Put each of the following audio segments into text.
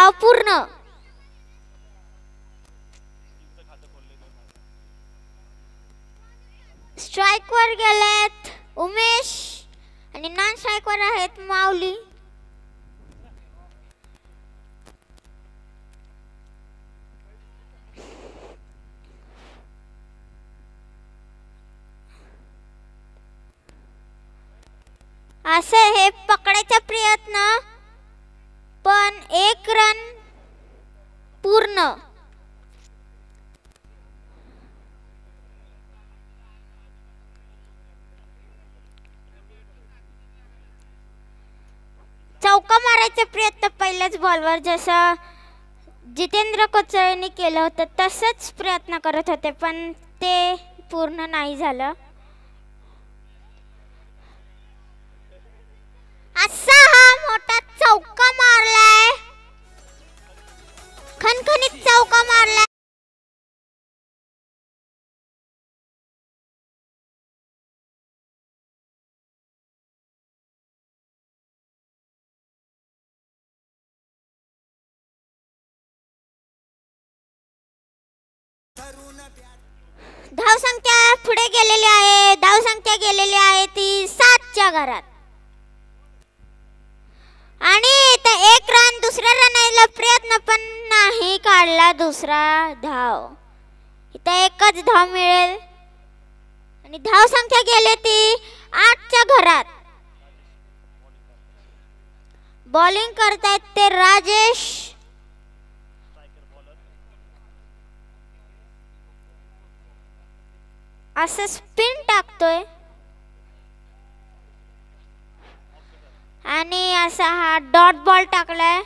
धाव पूर्ण. स्ट्राइक वर गेलेत उमेश आणि नॉन स्ट्राइक वर आहेत माऊली. असे हे पकडायचा प्रयत्न पण 1 रन पूर्ण. चौका मारायचा प्रयत्न पहिल्याच बॉलवर जसं जितेंद्र कोचळेंनी केलं होतं तसंच प्रयत्न करत होते पण ते पूर्ण नाही झालं. असा हा मोठा चौका मारलाय, खणखणीत चौका मारलाय. धावसंख्या पुढे गेलेली आहे. धावसंख्या गेलेली आहे ती 7च्या घरात. आणि इथं 1 रन दुसऱ्या रनाला प्रयत्न पण नाही काढला दुसरा धाव. इथं 1च धाव मिळेल आणि धावसंख्या गेली ती 8च्या घरात. बॉलिंग करतायत ते राजेश. असं स्पिन टाकतोय आणि असा हा डॉट बॉल टाकलाय.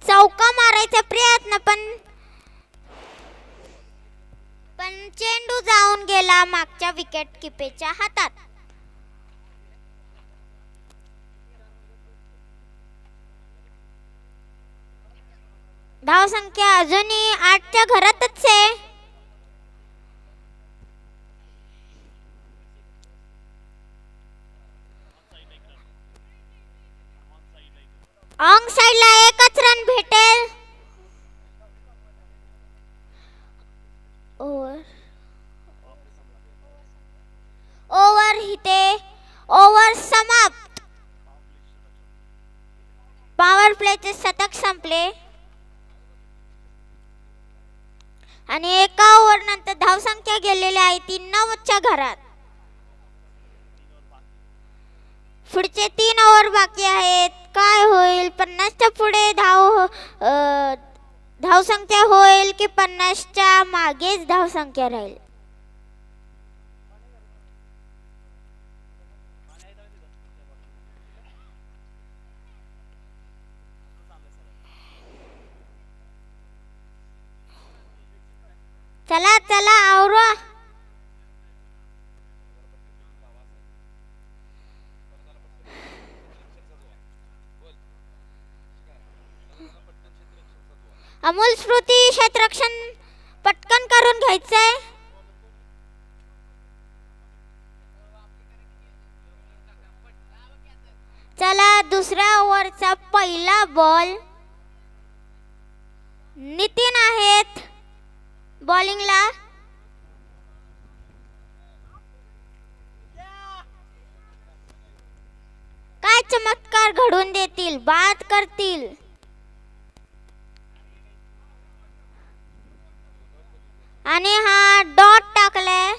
चौका मारायचा प्रयत्न पण चेंडू जाऊन गेला मागच्या विकेट किपरच्या हातात. धावसंख्या अजूनही 8च्या घरातच आहे. ऑन साइडला 1च रन भेटेल. ओव्हर इथे ओव्हर समाप्त. पॉवर प्लेचे शतक संपले आणि 1 ओव्हर नंतर धावसंख्या गेलेली आहे ती 9च्या घरात. पुढचे 3 ओव्हर बाकी आहेत. काय होईल? 50च्या पुढे धावसंख्या होईल की 50च्या मागेच धावसंख्या राहील? चला चला आवरा. अमोल स्मृती क्षेत्ररक्षण पटकन करून घ्यायचंय. चला दुसऱ्या ओव्हरचा पहिला बॉल. नितीन आहेत बॉलिंगला. काय चमत्कार घडून देतील, बाद करतील. आणि हा डॉट टाकलाय.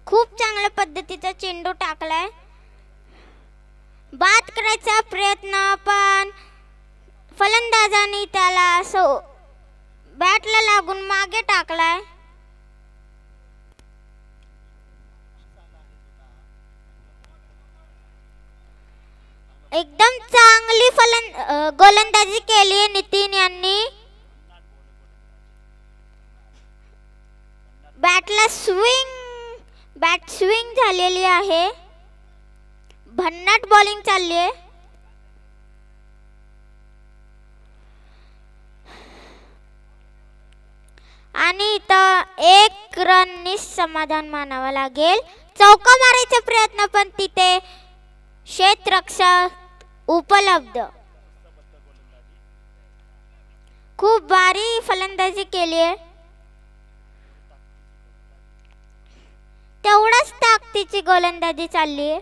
खूप चांगल्या पद्धतीचा चेंडू टाकलाय. बाद करायचा प्रयत्न पण फलंदाजांनी त्याला असं बॅटला लागून मागे टाकलाय. एकदम चांगली गोलंदाजी केली नितीन यांनी. बॅटला बॅट स्विंग झालेली आहे. भन्नाट बॉलिंग चालली आहे. आणि इथं 1 रननी समाधान मानावं लागेल. चौका मारायचा प्रयत्न पण तिथे क्षेत्ररक्षक उपलब्ध. खूप भारी फलंदाजी केली आहे. तेवढाच ताकदीची गोलंदाजी चालली आहे.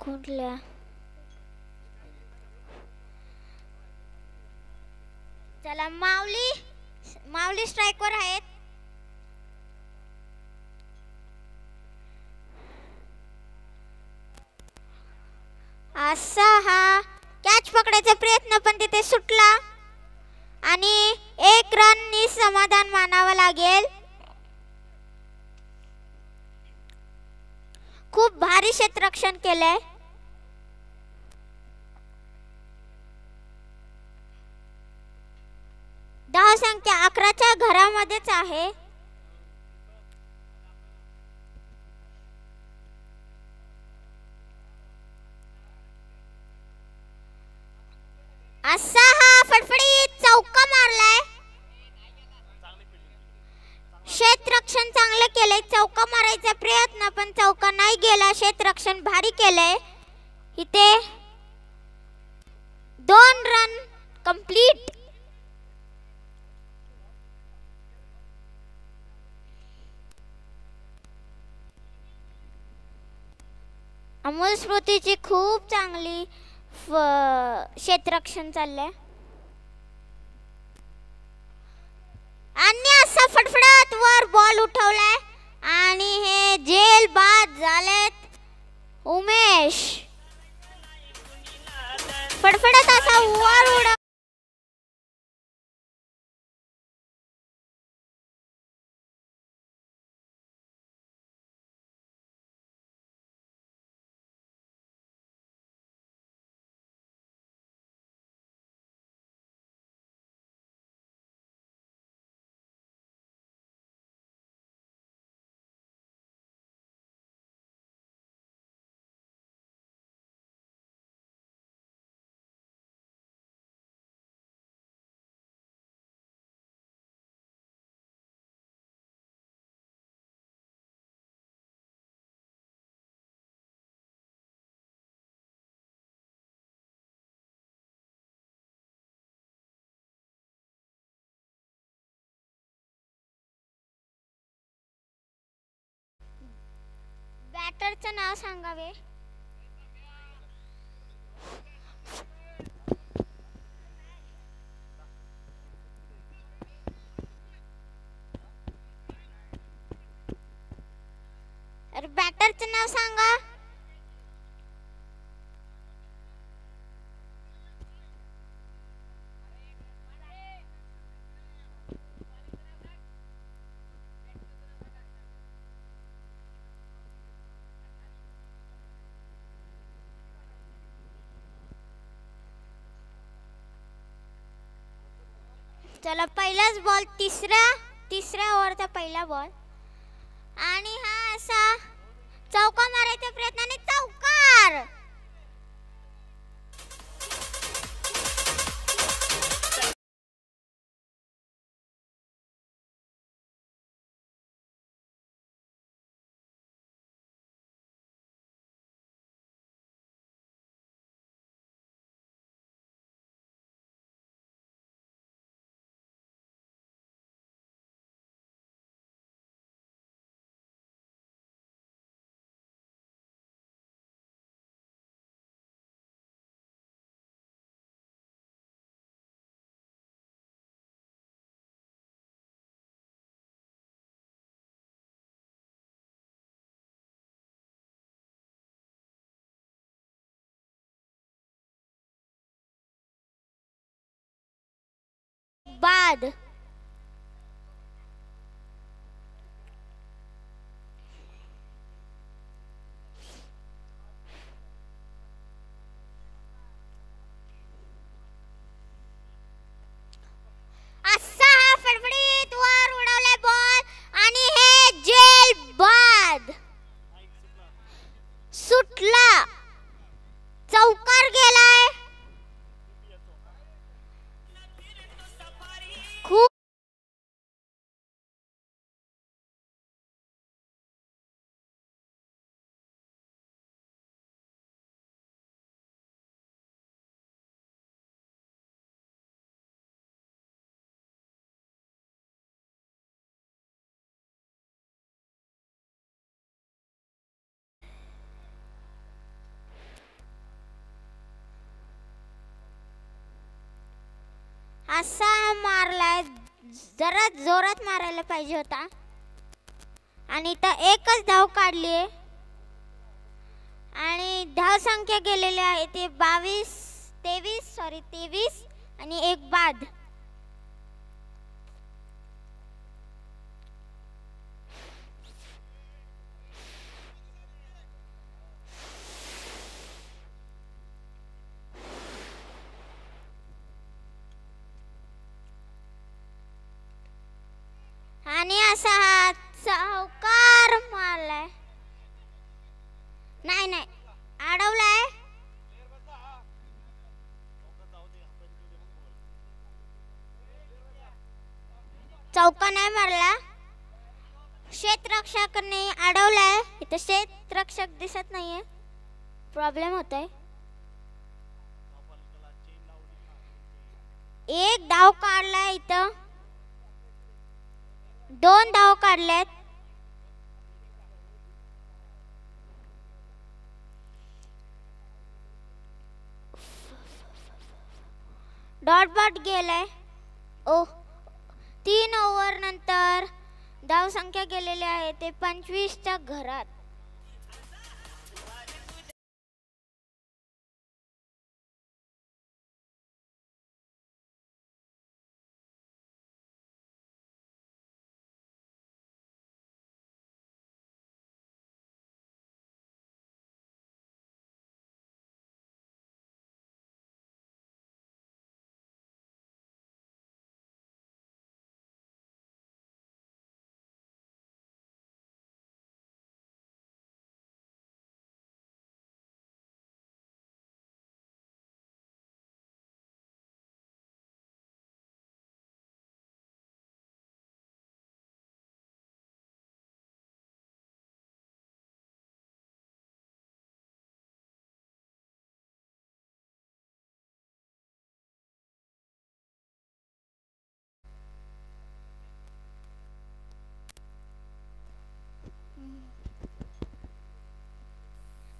कुठल्या चला माऊली स्ट्राइकवर आहेत. असा हा कॅच पकडायचा प्रयत्न पण तिथे सुटला आणि 1 रननी समाधान मानावं लागेल. खूप भारी क्षेत्ररक्षण केलंय. धावसंख्या 11च्या घरामध्येच आहे. असा हा फडफडीत चौका मारलाय. क्षेत्ररक्षण चांगलं केलंय. चौका मारायचा प्रयत्न पण चौका नाही गेला. क्षेत्ररक्षण भारी केलंय. इथे 2 रन कंप्लीट. अमोल स्मृतीची खूप चांगली क्षेत्ररक्षण चाललंय आणि असा फडफडत वर बॉल उठवलाय आणि हे जेल बाद झालेत. उमेश फडफडत असा वर उडव. बॅटरचं नाव सांगावे. बॅटरचं नाव सांगा. चला पहिलाच बॉल. तिसऱ्या ओव्हरचा पहिला बॉल आणि हा असा चौका मारायचा प्रयत्नाने चौकार. बाद. असा हा फडफडीत वर उडवलाय बॉल आणि हे जेल बाद. सुटला. चौकार गेलाय. असा मारलाय, जरा जोरात मारायला पाहिजे होता. आणि इथं एकच धाव काढली आहे आणि धाव संख्या गेलेली आहे ते 23 आणि एक बाद. आणि असा हा चौकार मारलाय, नाही अडवलाय. चौका नाही मारला, क्षेत्ररक्षकाने अडवलाय. इथं क्षेत्ररक्षक दिसत नाहीये, प्रॉब्लेम होतोय. एक धाव काढलाय, इथं 2 धाव काढलेत. डॉट बॉट गेलाय. 3 ओव्हर नंतर धाव संख्या गेलेली आहे ते 25च्या घरात.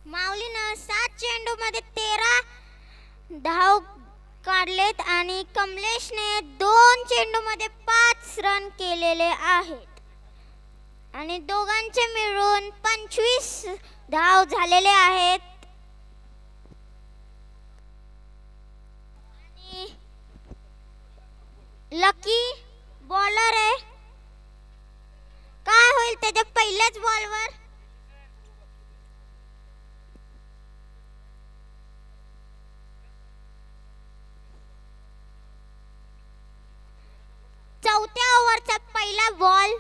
माऊलीनं 7 चेंडूमध्ये 13 धाव काढलेत आणि कमलेशने 2 चेंडूमध्ये 5 रन केलेले आहेत आणि दोघांचे मिळून 25 धाव झालेले आहेत. आणि लकी बॉलर आहे, काय होईल त्याच्या पहिल्याच बॉलवर. चौथ्या ओव्हरचा पहिला बॉल.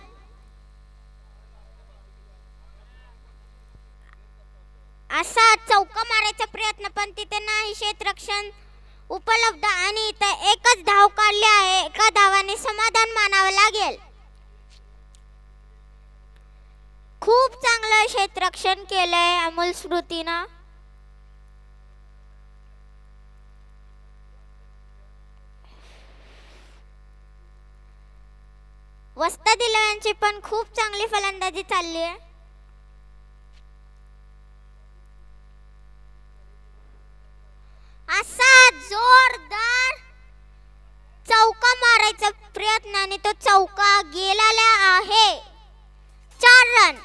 असा चौका मारायचा प्रयत्न पण तिथे नाही क्षेत्ररक्षण उपलब्ध आणि इथे एकच धाव काढली आहे. एका धावाने समाधान मानावं लागेल. खूप चांगलं क्षेत्ररक्षण केलंय अमोल स्मृतीनं. वस्ता दिलवांची पण खूप चांगली फलंदाजी चालली आहे. असा जोरदार चौका मारायचा प्रयत्न आणि तो चौका गेलेला आहे. 4 रन.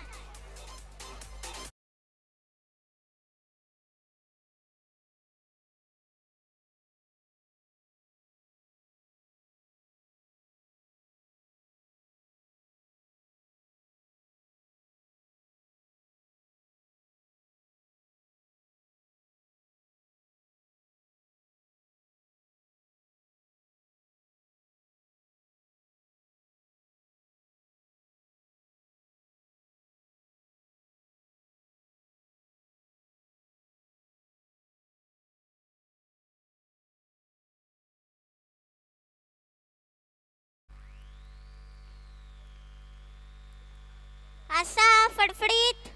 असा फडफडीत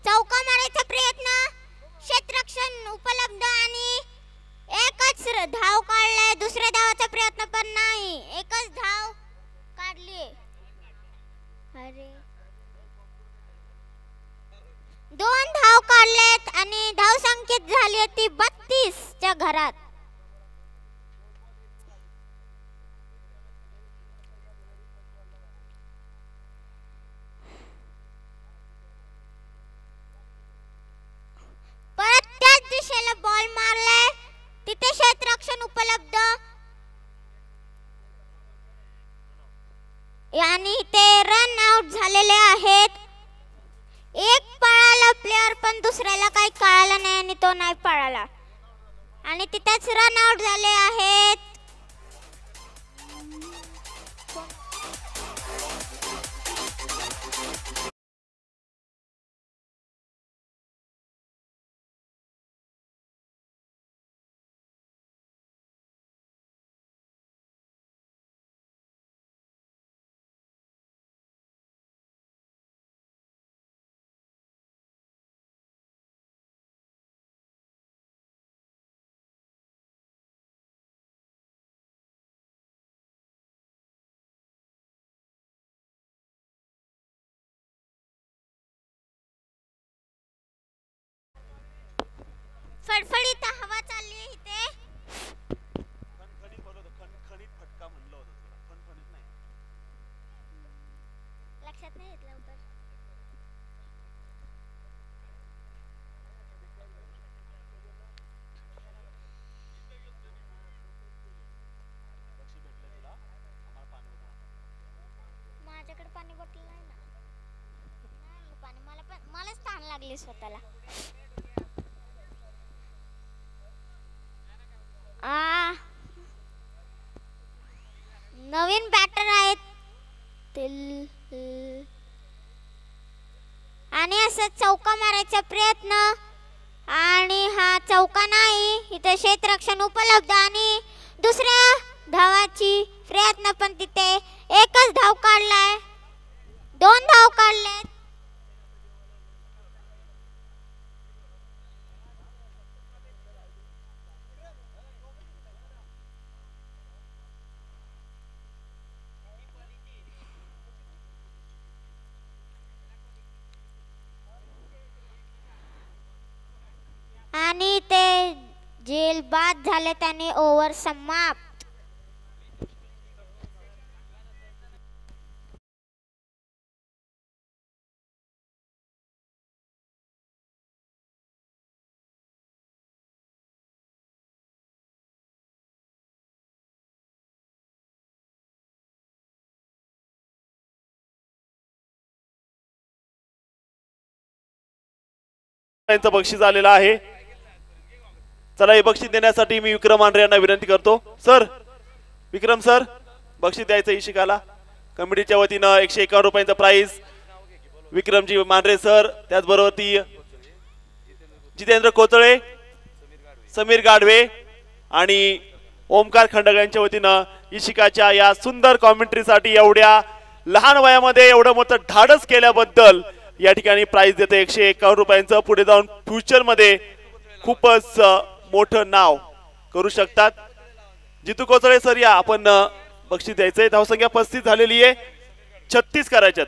चौका मारायचा प्रयत्न, क्षेत्ररक्षण उपलब्ध आणि एकच धाव काढलाय. दुसऱ्या धावाचा प्रयत्न पण नाही, एकच धाव काढली. अरे 2 धाव काढलेत आणि धाव संख्येत झाली ती 32च्या घरात. उपलब्ध आणि ते रन आउट झालेले आहेत. एक पळाला प्लेयर पण दुसऱ्याला काही कळालं नाही आणि तो नाही पळाला आणि तिथेच रन आउट झाले आहेत. फडफडीत हवा चालली आहे इथे. लक्षात नाही येत लवकर. माझ्याकडे पाणी बॉटल नाही ना. पाणी मलाच तहान लागली स्वतःला. नवीन बॅटर आहेत आणि असं चौका मारायचा प्रयत्न आणि हा चौका नाही. इथे क्षेत्ररक्षण उपलब्ध आणि दुसऱ्या धावाची प्रयत्न पण तिथे एकच धाव काढलाय. 2 धाव काढलेत. आणि ते जेल बाद झाले त्याने ओव्हर समाप्त. बक्षीस आलेलं आहे. चला हे बक्षीस देण्यासाठी मी विक्रम आंध्रे यांना विनंती करतो. सर विक्रम सर बक्षीस द्यायचं इशिकाला. कमिटीच्या वतीनं 151 रुपयांचं प्राइज विक्रमजी मांढरे सर, त्याचबरोबर ती जितेंद्र कोचळे, समीर गाढवे आणि ओमकार खंडक यांच्या वतीनं इशिकाच्या या सुंदर कॉमेंट्रीसाठी एवढ्या लहान वयामध्ये एवढं मोठं धाडस केल्याबद्दल या ठिकाणी प्राइज देते 151 रुपयांचं. पुढे जाऊन फ्युचर मध्ये खूपच मोठं नाव करू शकतात. जितू कोचळे सर या आपण बक्षीस द्यायचंय. धावसंख्या 35 झालेली आहे, 36 करायच्यात.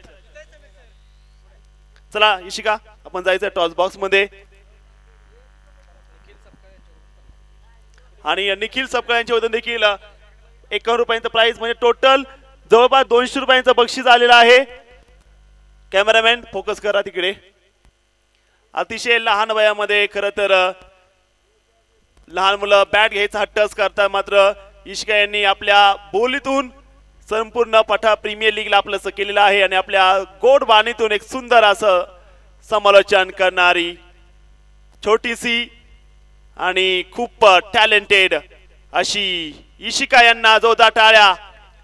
चला इशिका आपण जायचंय टॉस बॉक्स मध्ये. आणि निखिल सपकाळ यांच्या वतीने देखील 51 रुपयांचं प्राइज म्हणजे टोटल जवळपास 200 रुपयांचं बक्षीस आलेलं आहे. कॅमेरामॅन फोकस करा तिकडे. अतिशय लहान वयामध्ये खरं तर लहान मुलं बॅट घ्यायचा हट्टच करतात, मात्र इशिका यांनी आपल्या बोलीतून संपूर्ण पठा प्रीमियर लीगला आपलंसं केलेलं आहे आणि आपल्या गोड बाणीतून एक सुंदर असं समालोचन करणारी छोटीशी आणि खूप टॅलेंटेड अशी इशिका यांना जोरदार टाळ्या.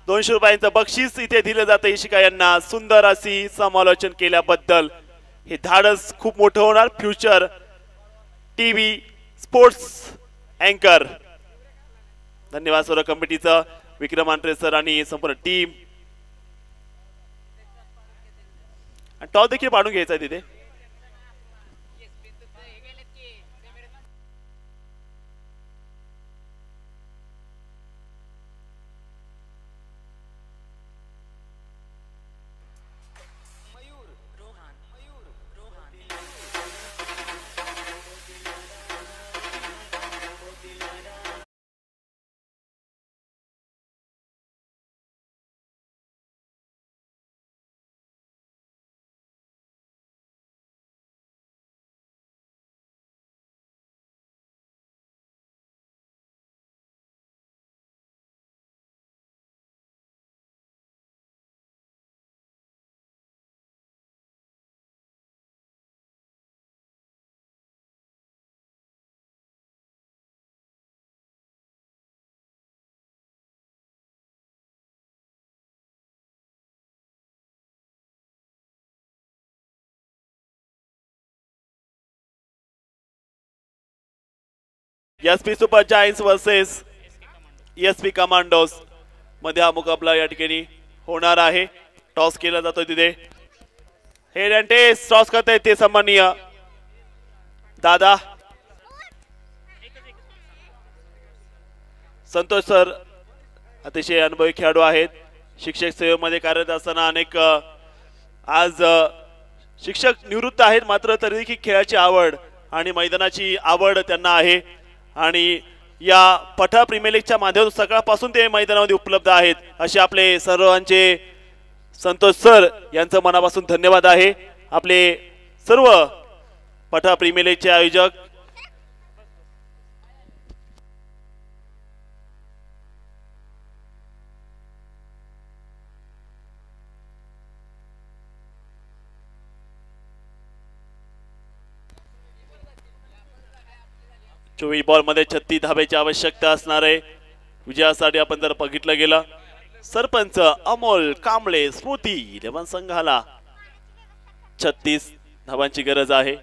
200 रुपयांचं बक्षीस इथे दिलं जातं इशिका यांना सुंदर अशी समालोचन केल्याबद्दल. हे धाडस खूप मोठं होणार. फ्युचर टीव्ही स्पोर्ट्स अँकर. धन्यवाद सर्व कमिटीचं, विक्रम आंध्रे सर आणि संपूर्ण टीम. टॉस देखील पाडून घ्यायचा आहे तिथे. SP super giants versus SP commandos मध्ये हा मुकाबला या ठिकाणी होणार आहे. टॉस केला जातोय तिथे. हेड अँड टेस टॉस करताय ते सन्माननीय दादा संतोष सर. अतिशय अनुभवी खेळाडू आहेत. शिक्षक सेवेमध्ये कार्यरत असताना अनेक आज शिक्षक निवृत्त आहेत, मात्र तरी देखील खेळाची आवड आणि मैदानाची आवड त्यांना आहे. आणि या पठा प्रीमियर लीगच्या माध्यमातून सकाळपासून ते मैदानामध्ये उपलब्ध आहेत. असे आपले सर्वांचे संतोष सर यांचं मनापासून धन्यवाद आहे. आपले सर्व पठा प्रीमियर लीगचे आयोजक चोवीस बॉल मध्ये 36 धाब्याची आवश्यकता असणार आहे. विजयासाठी आपण जर बघितलं गेलं सरपंच अमोल कांबळे स्मृती 11 संघाला 36 धावांची गरज आहे.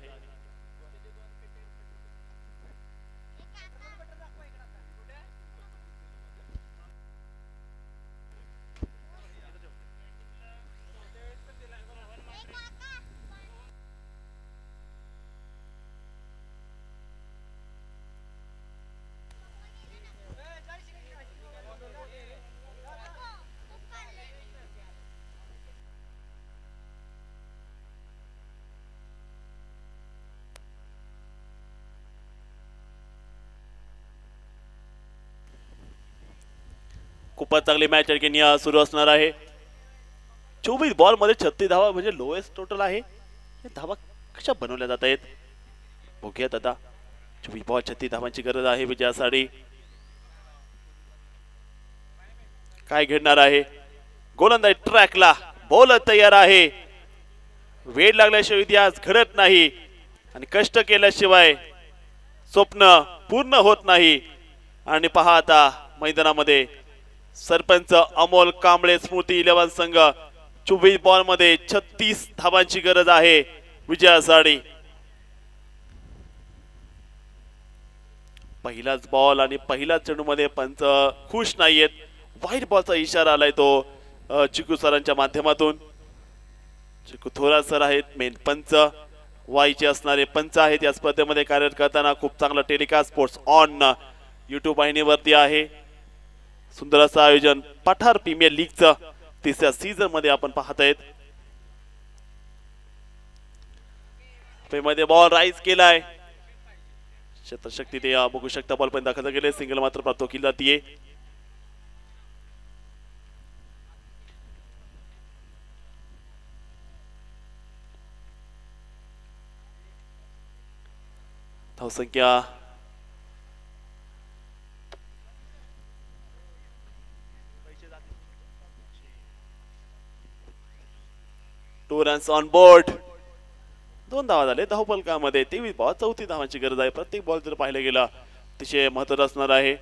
खूपच चांगली मॅच ठिकाणी सुरू असणार आहे. 24 बॉल मध्ये 36 धावा म्हणजे लोएस्ट टोटल आहे. या धावा कशा बनवल्या जात आहेत बघूयात आता. 24 बॉल 36 धावांची गरज आहे विजयासाठी. काय घडणार आहे. गोलंदाज ट्रॅकला बॉल तयार आहे. वेळ लागल्याशिवाय इतिहास घडत नाही आणि कष्ट केल्याशिवाय स्वप्न पूर्ण होत नाही. आणि पहा आता मैदानामध्ये सरपंच अमोल कांबळे स्मृती 11 संघ 24 बॉल मध्ये 36 धावांची गरज आहे विजयासाठी. पहिलाच बॉल आणि पहिल्याच चेंडूमध्ये पंच खुश नाहीयेत. वाईट बॉलचा इशारा आलाय तो चिकू सरांच्या माध्यमातून. चिकू थोरात सर आहेत मेन पंच. वाईचे असणारे पंच आहेत. या स्पर्धेमध्ये कार्यरत करताना खूप चांगला टेलिकास्ट स्पोर्ट्स ऑन युट्यूब वाहिनीवरती आहे. सुंदर असं आयोजन पठार प्रीमियर लीगचं 3ऱ्या सीझन मध्ये आपण पाहत आहेत. मध्ये बॉल राईज केलाय. क्षेत्रशक्ती ते बघू शकता. बॉल पण दाखल गेले. सिंगल मात्र प्राप्त केली जाते. धावसंख्या 2 रन्स ऑन बोर्ड. 2 धावा झाले धावफलकामध्ये. 23 बॉल 34 धावांची गरज आहे. प्रत्येक बॉल जर पाहिलं गेला अतिशय महत्त्वाचा असणार आहे.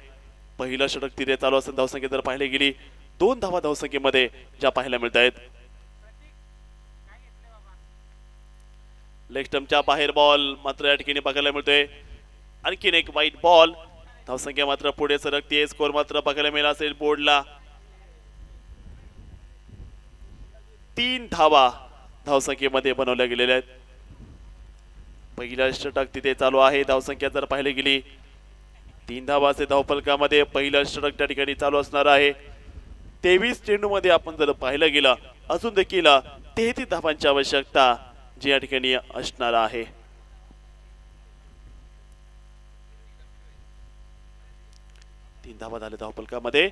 पहिला षटक तिथे चालू असेल. धावसंख्या जर पाहिली गेली 2 धावा धावसंख्येमध्ये ज्या पाहायला मिळत आहेत. लेग स्टंपच्या बाहेर बॉल मात्र या ठिकाणी बघायला मिळतोय. आणखीन एक वाईट बॉल. धावसंख्या मात्र पुढे सरकते. स्कोर मात्र बघायला मिळाला असेल बोर्डला. 3 धावा धावसंख्येमध्ये बनवल्या गेलेल्या आहेत. पहिला षटक तिथे चालू आहे. धावसंख्या जर पाहिली गेली 3 धावाचे धावफलकामध्ये पहिला षटक त्या ठिकाणी चालू असणार आहे. 23 चेंडू मध्ये आपण जर पाहिलं गेलं अजून देखील 33 धावांची आवश्यकता जी या ठिकाणी असणार आहे. तीन धावा झाले धावफलकामध्ये.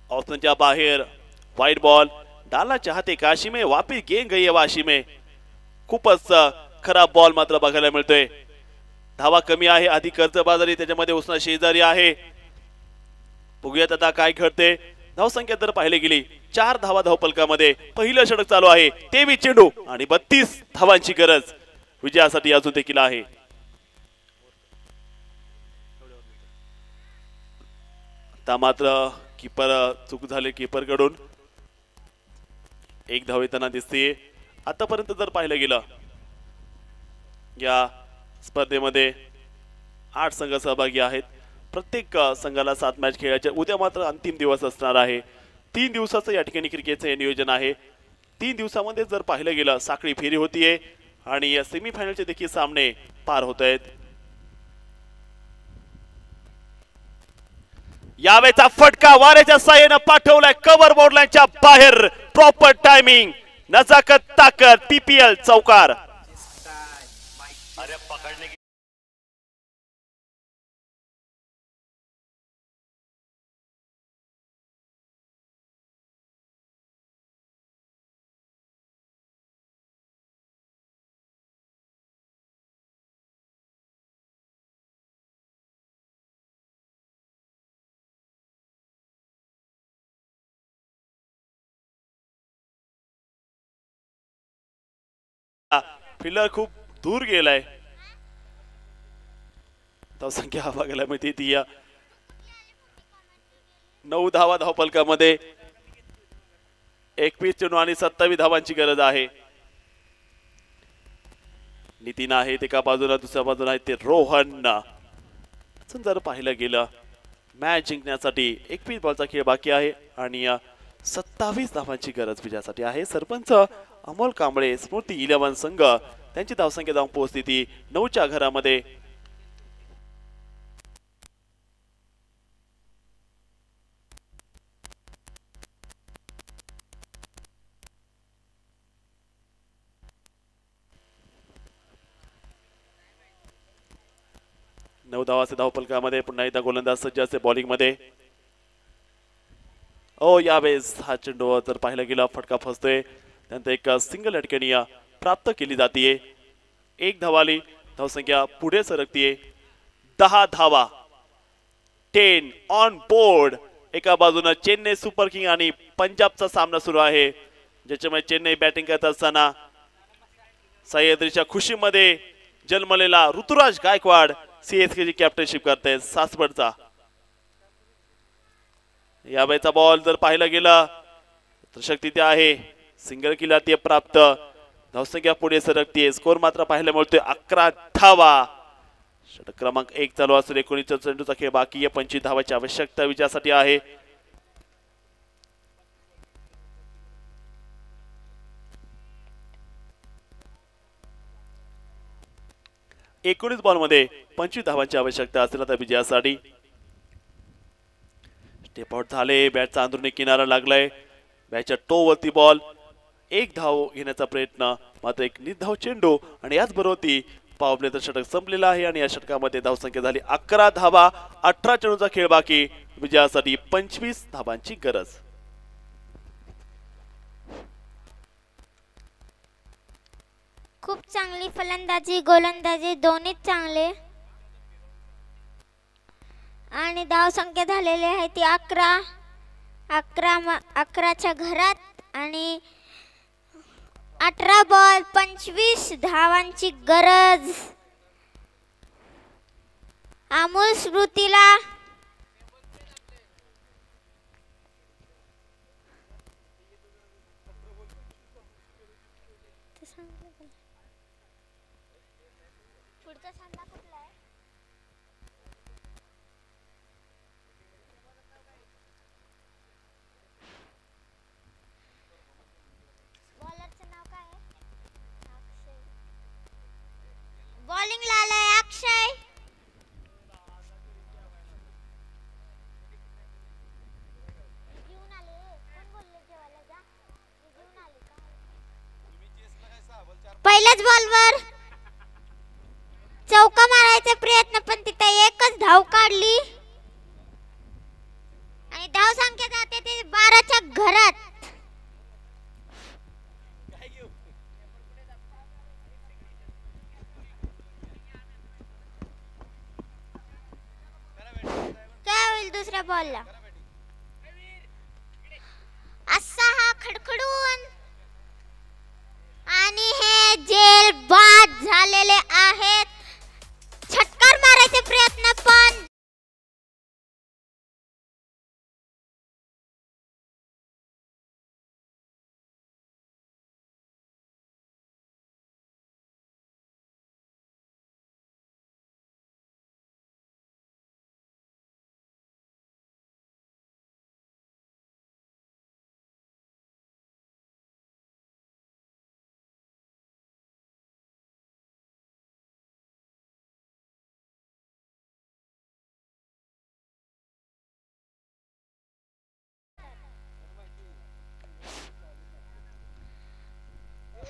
ऑप्शनच्या बाहेर वाईट बॉल. डालना चाहते काशी में वापिस गेंद गई है वाशी में. खूपच खराब बॉल मात्र बघायला मिळतोय. धावा कमी आहे. आधी कर्जबाजारी त्याच्यामध्ये उसना शेजारी आहे. बघूयात आता काय घडते. धावसंख्या जर पाहिले गेली 4 धावा धावपलकामध्ये. पहिलं षटक चालू आहे. 23 चेंडू आणि 32 धावांची गरज विजयासाठी अजून देखील आहे. आता मात्र कीपर चूक झाले कीपर कडून. एक धाव येताना दिसते. आतापर्यंत जर पाहिलं गेलं या स्पर्धेमध्ये 8 संघ सहभागी आहेत. प्रत्येक संघाला 7 मॅच खेळायचे. उद्या मात्र अंतिम दिवस असणार आहे. 3 दिवसाचं या ठिकाणी क्रिकेटचं हे नियोजन आहे. 3 दिवसामध्ये जर पाहिलं गेलं साखळी फेरी होतीये आणि या सेमीफायनलचे देखील सामने पार होत आहेत. यावेळेचा फटका वाऱ्याच्या साह्याने पाठवलाय कव्हर बोर्ड लाईनच्या बाहेर. प्रॉपर टायमिंग, नजाकत, ताकद, पीपीएल चौकार. फिल्डर खूप दूर गेलाय. धावसंख्या बघायला मिळते ती या 9 धावा धावपलकामध्ये. 21 चेंडू आणि 27 धावांची गरज आहे. नितीन आहे एका बाजूला, दुसऱ्या बाजूला आहे ते रोहन. जर पाहिलं गेलं मॅच जिंकण्यासाठी 21 बॉलचा खेळ बाकी आहे आणि 27 धावांची गरज विजयासाठी आहे. सरपंच अमोल कांबळे स्मृती 11 संघ त्यांची धावसंख्या जाऊन पोहोचली ती 9च्या घरामध्ये. नऊ धावाचे धावपलकामध्ये पुन्हा एकदा गोलंदाज सज्ज असते बॉलिंग मध्ये. यावेळेस हा चेंडू जर पाहिलं गेला फटका फसतोय. त्यानंतर एक सिंगल अडकणी प्राप्त केली जाते. 1 धावाली धावसंख्या पुढे सरकतीये. 10 धावा, 10 ऑन बोर्ड. एका बाजूने चेन्नई सुपर किंग आणि पंजाबचा सामना सुरू आहे, ज्याच्यामुळे चेन्नई बॅटिंग करत असताना सह्याद्रीच्या खुशीमध्ये जन्मलेला ऋतुराज गायकवाड सीएसके ची कॅप्टनशिप करते सासवडचा. यावेळेचा बॉल जर पाहिला गेला तर शक्ती ते आहे. सिंगल किला ते प्राप्त. धावसंख्या पुढे सरकते. स्कोर मात्र पाहायला मिळतोय 11 धावा. षटक क्रमांक 1 चालू असून 19 चेंडूचा खेळ बाकी आहे. 25 धावाची आवश्यकता विजयासाठी आहे. एकोणीस बॉल मध्ये 25 धावांची आवश्यकता असेल आता विजयासाठी. स्टेप आउट झाले. बॅटचा अंदरुनी किनारा लागलाय. बॅटच्या टो वरती बॉल. 1 धाव घेण्याचा प्रयत्न, मात्र एक निर्धाव चेंडू आणि याच बरोबर पॉवर प्लेचं षटक संपलेलं आहे आणि या षटकामध्ये धावसंख्या झाली 11 धावा. 18 चेंडूचा खेळ बाकी. विजयासाठी 25 धावांची गरज. खूप चांगली फलंदाजी गोलंदाजी दोन्ही चांगले आणि धावसंख्या झालेली आहे ती 11च्या घरात आणि 18 बॉल 25 धावांची गरज. अमोल स्मृतीला बॉलिंग लालाय अक्षय. पहिल्याच बॉलवर चौका मारायचा प्रयत्न पण तिथे एकच धाव काढली आणि धाव संख्या जाते ते 12च्या घरात. दुसऱ्या बॉलला. असा हा खडखडून आणि हे जेल बाद झालेले आहेत. छटकार मारायचे प्रयत्न पण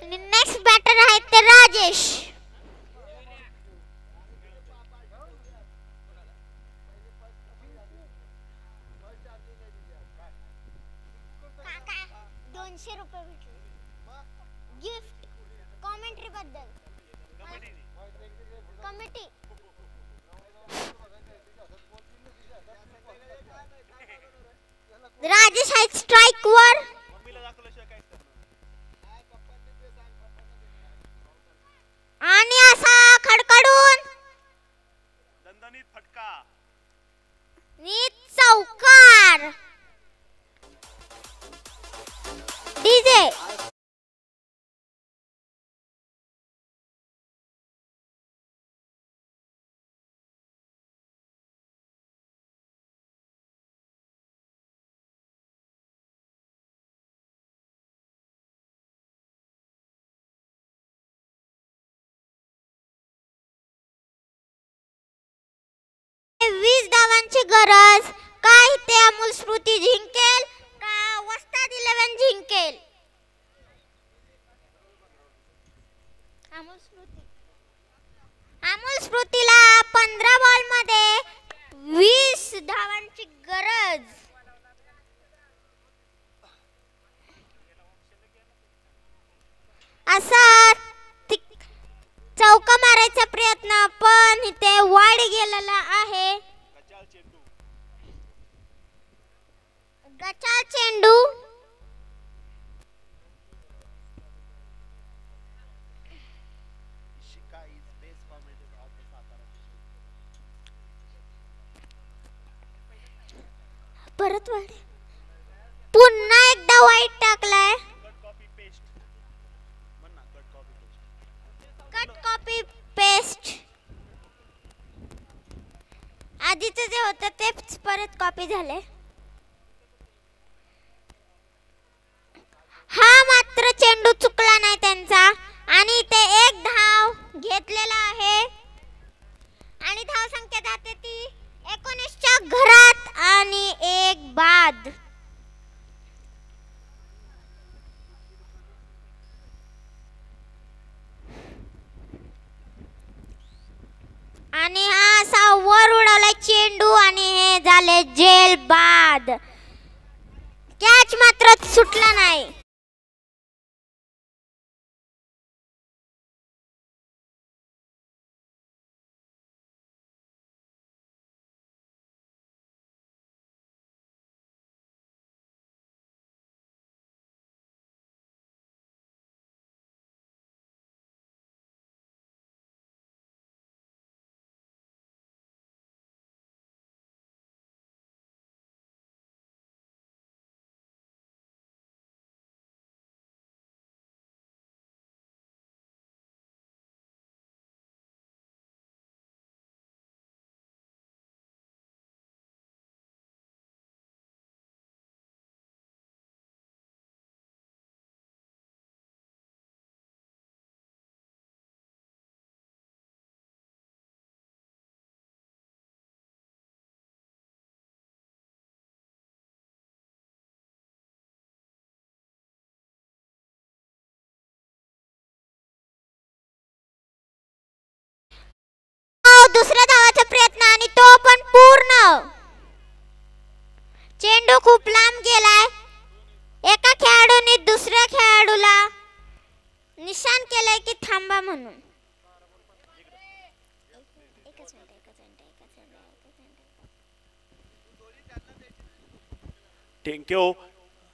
नेक्स्ट बॅटर आहेत ते राजेश. काका 200 रुपये भेटले गिफ्ट कॉमेंट्री बद्दल. कमिटी राजेश आहेत स्ट्राइक वर आणि असा खडखडून दणदणीत फटका नीट चौकार. डीजे वीस धावांची गरज. काय ते अमोल स्मृती जिंकेल का वस्ताद 11 जिंकेल? अमोल स्मृतीला 15 बॉल मध्ये 20 धावांची गरज. असा चौका मारायचा प्रयत्न पण इथे वाढ गेलेला आहे. गचाळ चेंडू परत वाढ. पुन्हा एकदा वाईट टाकलाय. Cut copy paste. आधीचं जे होतं तेच परत कॉपी झाले. हा मात्र चेंडू चुकला नाही त्यांचा आणि ते एक धाव घेतलेला आहे आणि धाव संख्या जाते ती 19 च्या घरात आणि एक बाद. आणि हा असा वर उडवला चेंडू आणि हे झाले जेल बाद. कॅच मात्र सुटला नाही. दुसऱ्या धावाचा प्रयत्न आणि तो पण पूर्ण. चेंडू खूप लांब गेलाय. एका खेळाडूने दुसऱ्या खेळाडूला निशाण केलंय की थांबा म्हणून. थँक्यू.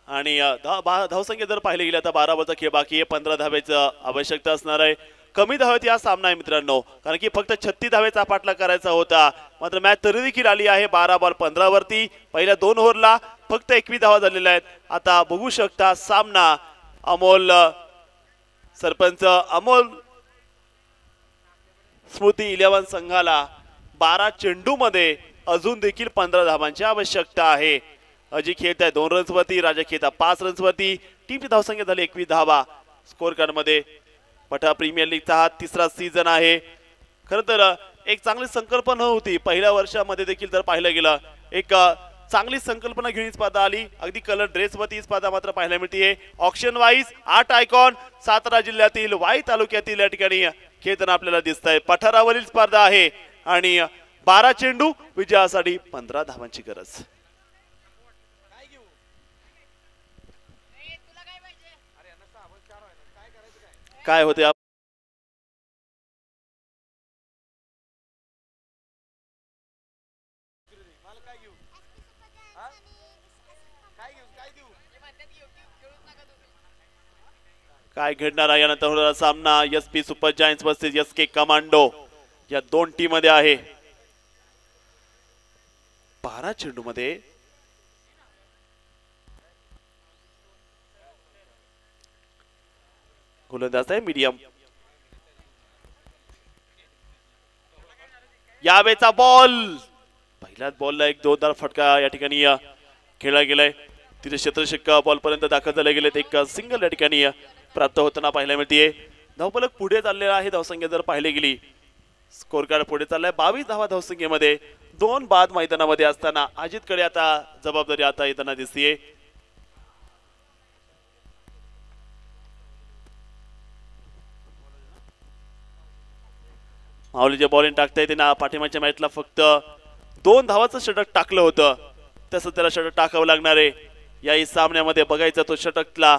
आणि धावसंख्या जर पाहिले गेले आता 12 बॉलचा खेळ बाकी आहे. 15 धावेचं आवश्यकता असणार आहे. कमी धावेत या सामना आहे मित्रांनो, कारण की फक्त 36 धावेचा पाठलाग करायचा होता. मात्र मॅच तरी देखील आली आहे 12 बॉल 15 वरती. पहिल्या 2 ओव्हरला फक्त 21 धावा झालेल्या आहेत. आता बघू शकता सामना अमोल सरपंच अमोल स्मृती 11 संघाला 12 चेंडूमध्ये अजून देखील 15 धावांची आवश्यकता आहे. अजी खेळत आहे 2 रन्स वरती, राजा खेळता 5 रन्स वरती. टीमची धावसंख्या झाली 21 धावा. स्कोर कार्ड मध्ये पठा प्रीमियर लीगचा हा तिसरा सीझन आहे. खरं तर एक चांगली संकल्पना होती. पहिल्या वर्षामध्ये देखील जर पाहिलं गेलं एक चांगली संकल्पना घेऊन स्पर्धा आली. अगदी कलर ड्रेस वरती स्पर्धा मात्र पाहायला मिळते. ऑप्शन वाईज 8 आयकॉन सातारा जिल्ह्यातील वाई तालुक्यातील या ठिकाणी खेळताना आपल्याला दिसत आहे. पठारावरील स्पर्धा आहे आणि 12 चेंडू विजयासाठी 15 धावांची गरज. काय होते काय घडणार आहे यानंतर होणारा सामना S P super giants versus S K commando या दोन टीम मध्ये आहे. 12 चेंडू मध्ये गोलंदाज आहे मीडियम. यावेळेचा बॉल पहिल्याच बॉलला एक जोरदार फटका या ठिकाणी खेळला गेलाय. तिथे क्षेत्ररक्षक बॉल पर्यंत दाखल झाले गेलेत. एक सिंगल या ठिकाणी प्राप्त होताना पाहायला मिळते. धावफलक पुढे चाललेला आहे. धावसंख्या जर पाहिली गेली स्कोर कार्ड पुढे चाललाय 22 धावा धावसंख्येमध्ये. 2 बाद मैदानामध्ये असताना अजितकडे आता जबाबदारी आता येताना दिसतीये. माऊली जे बॉलिंग टाकताय त्यांना पाठिंबाच्या मॅचला फक्त 2 धावाचं षटक टाकलं होतं. तसं त्याला षटक टाकावं लागणार आहे. याही सामन्यामध्ये बघायचं तो षटकला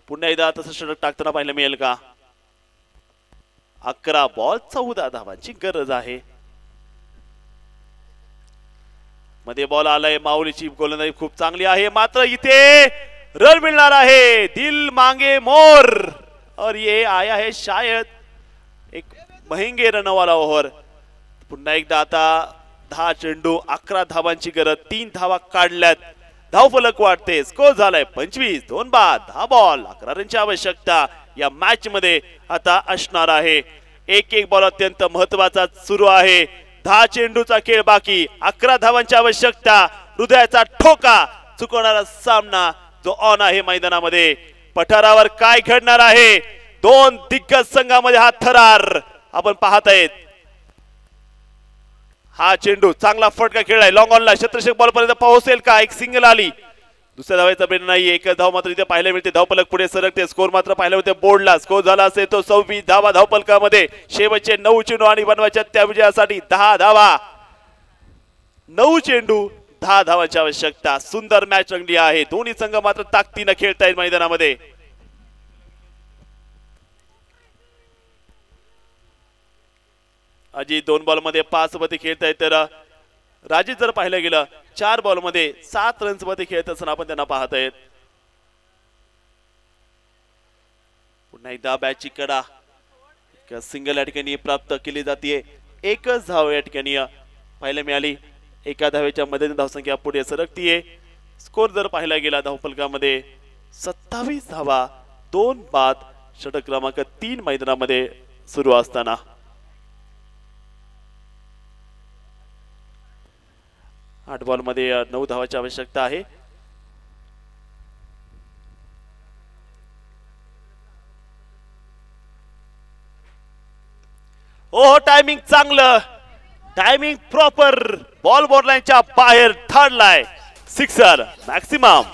पुन्हा एकदा तसं षटक टाकताना पाहायला मिळेल का. 11 बॉल 14 धावांची गरज आहे. मध्ये बॉल आलाय. माऊलीची गोलंदाजी खूप चांगली आहे. मात्र इथे रन मिळणार आहे. दिल मांगे मोर और ये आया है शायद एक महंगे रनवाला ओव्हर. पुन्हा एकदा आता 10 चेंडू 11 धावांची गरज. 3 धावा काढल्यात. धावफलक वाढते. स्कोर झालाय 25. 2 बाद 10 बॉल 11 रनची आवश्यकता या मॅच मध्ये आता असणार आहे. एक बॉल अत्यंत महत्वाचा सुरू आहे. 10 चेंडूचा खेळ बाकी. 11 धावांची आवश्यकता. हृदयाचा ठोका चुकवणारा सामना जो ऑन आहे मैदानामध्ये. पठारावर काय घडणार आहे. 2 दिग्गज संघामध्ये हा थरार आपण पाहत आहेत. हा चेंडू चांगला फटका खेळलाय. लॉंग ऑनला क्षेत्ररक्षक बॉल पर्यंत पोहोचेल का. एक सिंगल आली. दुसऱ्या धावाचा ब्रेन नाही. एक धाव मात्र इथे पाहायला मिळते. धावफलक पुढे सरकते. स्कोर मात्र पाहायला मिळते बोर्डला. स्कोर झाला असेल तो 26 धावा धावफलकामध्ये. शेवटचे 9 चेंडू आणि बनवायच्या त्या विजयासाठी 10 धावा. 9 चेंडू 10 धावांची आवश्यकता. सुंदर मॅच रंगली आहे. दोन्ही संघ मात्र ताकदीने खेळतायत मैदानामध्ये. अजित 2 बॉल मध्ये 5 मध्ये खेळताय तर राजीत जर पाहिलं गेलं 4 बॉल मध्ये 7 रन्स मध्ये खेळत असताना आपण त्यांना पाहत आहेत. पुन्हा एकदा बॅटची कडा सिंगल या ठिकाणी प्राप्त केली जाते. एकच धाव या ठिकाणी पाहायला मिळाली. एका धावेच्या मध्ये धावसंख्या पुढे सरकतीये. स्कोर जर पाहिला गेला धावफलकामध्ये 27 धावा 2 बाद. षटक क्रमांक 3 मैदानामध्ये सुरू असताना 8 बॉल मध्ये 9 धावाची आवश्यकता आहे. ओ टायमिंग चांगलं. Timing proper. बॉल बॉर्डलाईनच्या बाहेर ठाडलाय. Sixer maximum.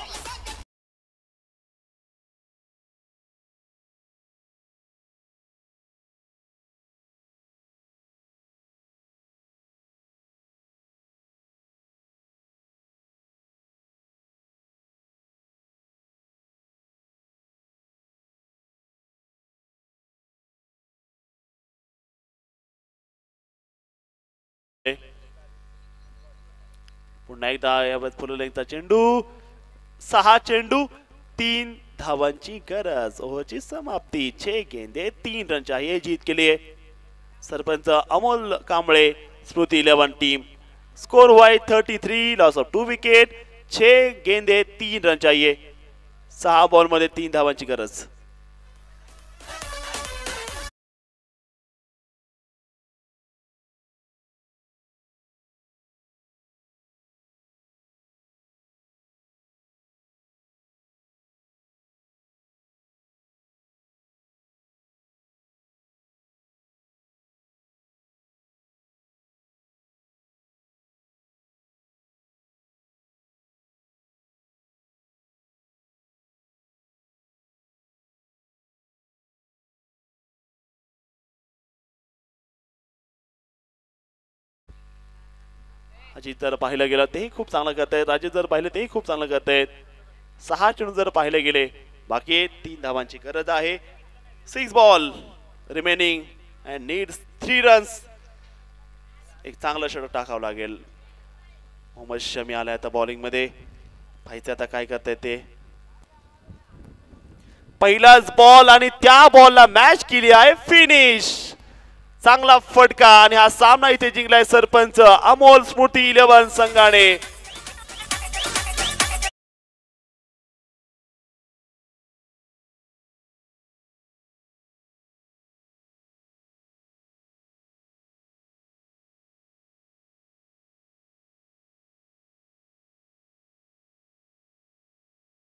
पुन्हा एकदा यावेळेस फुललेखचा चेंडू 6 चेंडू 3 धावांची गरज. ओव्हरची समाप्ती. 6 गेंदे 3 रन चाहिए जीत के लिए. सरपंच अमोल कांबळे स्मृती 11 टीम. स्कोर हुआ है 33, लॉस ऑफ 2 विकेट. 6 गेंदे 3 रन चाहिए. 6 बॉल मध्ये 3 धावांची गरज. अजित जर पाहिलं गेलं तेही खूप चांगलं करतायत. राजेश जर पाहिलं तेही खूप चांगलं करतायत. 6 चेंडू जर पाहिले गेले बाकी 3 धावांची गरज आहे. 6 ball remaining and needs 3 runs. एक चांगलं षटक टाकावं लागेल. मोहम्मद शमी आलाय आता बॉलिंग मध्ये. पाहिजे आता काय करतायत ते. पहिलाच बॉल आणि त्या बॉलला मॅच केली आहे. फिनिश. चांगला फटका आणि हा सामना इथे जिंकलाय सरपंच अमोल स्मृती 11 संघाने.